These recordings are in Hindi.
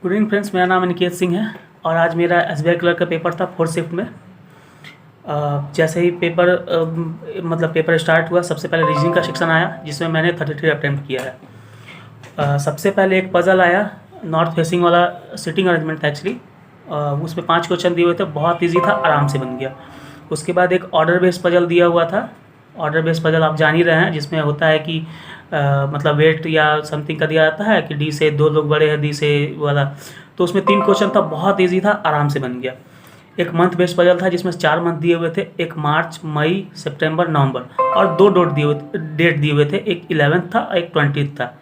गुड इवनिंग फ्रेंड्स, मेरा नाम अनिकेत सिंह है और आज मेरा एसबीआई क्लर्क का पेपर था 4th शिफ्ट में। जैसे ही पेपर स्टार्ट हुआ, सबसे पहले रीजनिंग का सेक्शन आया जिसमें मैंने 33 अटैम्प्ट किया है। सबसे पहले एक पजल आया, नॉर्थ फेसिंग वाला सिटिंग अरेंजमेंट था एक्चुअली। उसमें 5 क्वेश्चन दिए हुए थे, बहुत ईजी था, आराम से बन गया। उसके बाद एक ऑर्डर बेस्ड पजल दिया हुआ था। ऑर्डर बेस्ड पजल आप जान ही रहे हैं, जिसमें होता है कि मतलब वेट या समथिंग का दिया जाता है कि डी से 2 लोग बड़े हैं, डी से वाला। तो उसमें 3 क्वेश्चन था, बहुत ईजी था, आराम से बन गया। एक मंथ बेस्ड पजल था जिसमें 4 मंथ दिए हुए थे, एक मार्च, मई, सितंबर, नवंबर, और 2 डेट दिए हुए थे, एक 11th था और एक 20th था।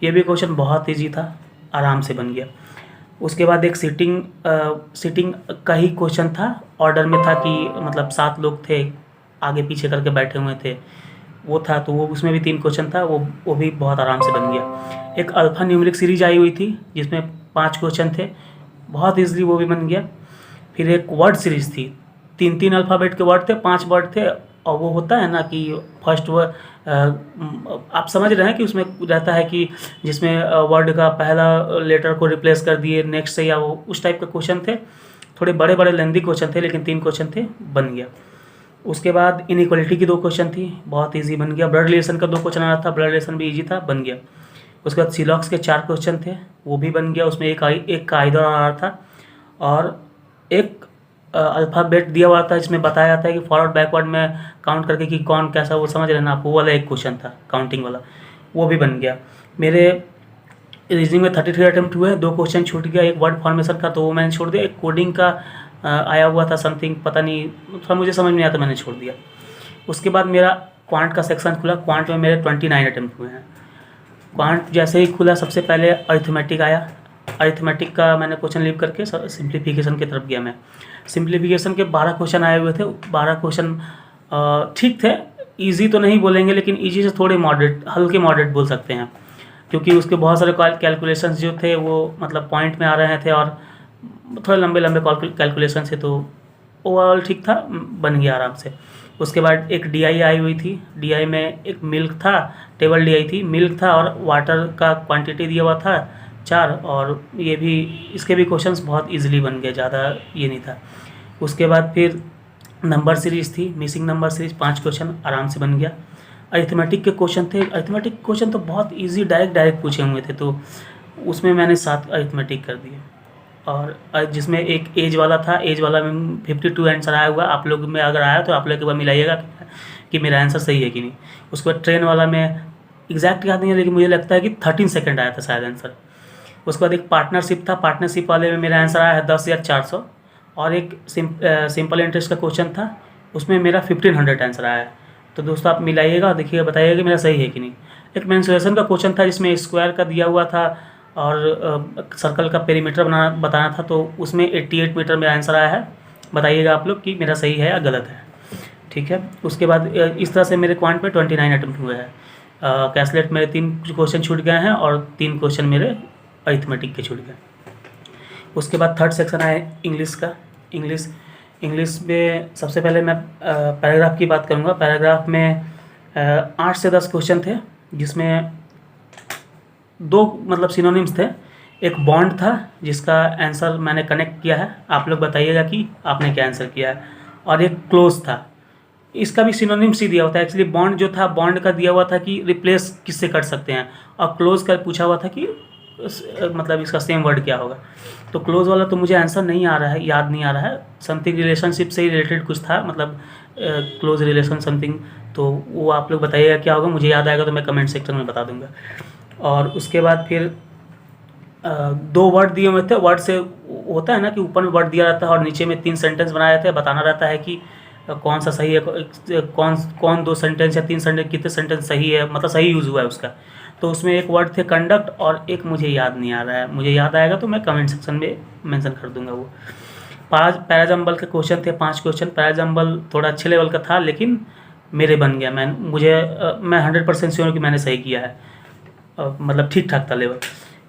ये भी क्वेश्चन बहुत ईजी था, आराम से बन गया। उसके बाद एक सिटिंग का ही क्वेश्चन था, ऑर्डर में था कि मतलब 7 लोग थे, आगे पीछे करके बैठे हुए थे, वो था। तो वो उसमें भी 3 क्वेश्चन था, वो भी बहुत आराम से बन गया। एक अल्फ़ा न्यूमेरिक सीरीज आई हुई थी जिसमें 5 क्वेश्चन थे, बहुत ईजिली वो भी बन गया। फिर एक वर्ड सीरीज थी, 3 अल्फ़ाबेट के वर्ड थे, 5 वर्ड थे, और वो होता है ना कि फर्स्ट वर्ड, आप समझ रहे हैं कि उसमें रहता है कि जिसमें वर्ड का पहला लेटर को रिप्लेस कर दिए नेक्स्ट से, या वो उस टाइप के क्वेश्चन थे। थोड़े बड़े बड़े लेंदी क्वेश्चन थे, लेकिन 3 क्वेश्चन थे, बन गया। उसके बाद इनइक्वालिटी की 2 क्वेश्चन थी, बहुत इजी बन गया। ब्लड रिलेशन का 2 क्वेश्चन आ रहा था, ब्लड रिलेशन भी इजी था, बन गया। उसके बाद सिलॉक्स के 4 क्वेश्चन थे, वो भी बन गया। उसमें एक का आइदर आ रहा था, और एक अल्फ़ाबेट दिया हुआ था जिसमें बताया जाता है कि फॉरवर्ड बैकवर्ड में काउंट करके कि कौन कैसा, वो समझ रहे ना आप, वो वाला एक क्वेश्चन था काउंटिंग वाला, वो भी बन गया। मेरे रीजनिंग में 33 अटैम्प्ट हुए, 2 क्वेश्चन छूट गया। एक वर्ड फॉर्मेशन का तो वो मैंने छोड़ दिया, एक कोडिंग का आया हुआ था समथिंग, पता नहीं, थोड़ा मुझे समझ नहीं आया तो मैंने छोड़ दिया। उसके बाद मेरा क्वांट का सेक्शन खुला। क्वांट में मेरे 29 अटैम्प्ट हुए हैं। क्वांट जैसे ही खुला, सबसे पहले अरिथमेटिक आया। अरिथमेटिक का मैंने क्वेश्चन लीव करके सिंप्लीफिकेशन की तरफ गया मैं। सिंप्लीफिकेशन के 12 क्वेश्चन आए हुए थे। 12 क्वेश्चन ठीक थे, ईजी तो नहीं बोलेंगे, लेकिन ईजी से थोड़े मॉडरेट, हल्के मॉडरेट बोल सकते हैं, क्योंकि उसके बहुत सारे कैलकुलेशंस जो थे वो मतलब पॉइंट में आ रहे थे, और थोड़े लंबे लंबे कैलकुलेशन से, तो ओवरऑल ठीक था, बन गया आराम से। उसके बाद एक डीआई आई हुई थी। डीआई में एक मिल्क था, टेबल डीआई थी, मिल्क था, और वाटर का क्वांटिटी दिया हुआ था 4, और ये भी, इसके भी क्वेश्चंस बहुत इजीली बन गए, ज़्यादा ये नहीं था। उसके बाद फिर नंबर सीरीज़ थी, मिसिंग नंबर सीरीज, 5 क्वेश्चन आराम से बन गया। अरिथमेटिक के क्वेश्चन थे, अरिथमेटिक क्वेश्चन तो बहुत ईजी, डायरेक्ट पूछे हुए थे, तो उसमें मैंने 7 अरिथमेटिक कर दिए। और जिसमें एक एज वाला था, एज वाला में 52 आंसर आया हुआ। आप लोग में अगर आया तो आप लोग एक बार मिलाइएगा कि मेरा आंसर सही है कि नहीं। उसके बाद ट्रेन वाला में एग्जैक्ट याद नहीं है, लेकिन मुझे लगता है कि 13 सेकंड आया था शायद आंसर। उसके बाद एक पार्टनरशिप था, पार्टनरशिप वाले में मेरा आंसर आया है 10,400, और एक सिंपल इंटरेस्ट का क्वेश्चन था, उसमें मेरा 1500 आंसर आया है। तो दोस्तों आप मिलाइएगा, देखिएगा, बताइएगा कि मेरा सही है कि नहीं। एक मेंसुरेशन का क्वेश्चन था जिसमें स्क्वायर का दिया हुआ था और सर्कल का पेरीमीटर बताना था, तो उसमें 88 मीटर मेरा आंसर आया है। बताइएगा आप लोग कि मेरा सही है या गलत है, ठीक है। उसके बाद इस तरह से मेरे क्वांट में 29 अटैम्प्ट हुए हैं। कैलकुलेट मेरे 3 क्वेश्चन छूट गए हैं, और 3 क्वेश्चन मेरे अरिथमेटिक के छूट गए। उसके बाद थर्ड सेक्शन आया इंग्लिश का। इंग्लिश में सबसे पहले मैं पैराग्राफ की बात करूँगा। पैराग्राफ में 8 से 10 क्वेश्चन थे, जिसमें 2 मतलब सिनोनिम्स थे। एक बॉन्ड था जिसका आंसर मैंने कनेक्ट किया है, आप लोग बताइएगा कि आपने क्या आंसर किया है। और एक क्लोज था, इसका भी सिनोनिम्स ही दिया हुआ था। एक्चुअली बॉन्ड जो था, बॉन्ड का दिया हुआ था कि रिप्लेस किससे कर सकते हैं, और क्लोज का पूछा हुआ था कि मतलब इसका सेम वर्ड क्या होगा। तो क्लोज वाला तो मुझे आंसर नहीं आ रहा है, याद नहीं आ रहा है। समथिंग रिलेशनशिप से ही रिलेटेड कुछ था, मतलब क्लोज रिलेशन समथिंग, तो वो आप लोग बताइएगा क्या होगा। मुझे याद आएगा तो मैं कमेंट सेक्शन में बता दूंगा। और उसके बाद फिर 2 वर्ड दिए हुए थे। वर्ड से होता है ना कि ऊपर में वर्ड दिया रहता है और नीचे में 3 सेंटेंस बनाए रहते हैं, बताना रहता है कि कौन सा सही है, कौन 2 सेंटेंस या 3 सेंटेंस, कितने सेंटेंस सही है, मतलब सही यूज़ हुआ है उसका। तो उसमें एक वर्ड थे कंडक्ट, और एक मुझे याद नहीं आ रहा है, मुझे याद आएगा तो मैं कमेंट सेक्शन में मेंशन कर दूंगा वो। पैराजम्बल के क्वेश्चन थे, 5 क्वेश्चन। पैराजम्बल थोड़ा अच्छे लेवल का था, लेकिन मेरे बन गया। मैं 100% श्योर कि मैंने सही किया है, मतलब ठीक ठाक था लेवल।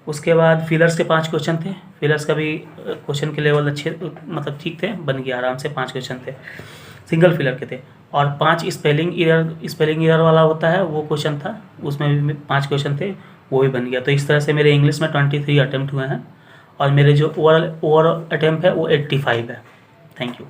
उसके बाद फिलर्स के 5 क्वेश्चन थे। फिलर्स का भी क्वेश्चन के लेवल अच्छे, मतलब ठीक थे, बन गया आराम से। 5 क्वेश्चन थे, सिंगल फिलर के थे। और 5 स्पेलिंग एरर वाला होता है, वो क्वेश्चन था, उसमें भी 5 क्वेश्चन थे, वो भी बन गया। तो इस तरह से मेरे इंग्लिश में 23 अटैम्प्ट हुए हैं, और मेरे जो ओवरऑल अटैम्प्ट है वो 85 है। Thank you.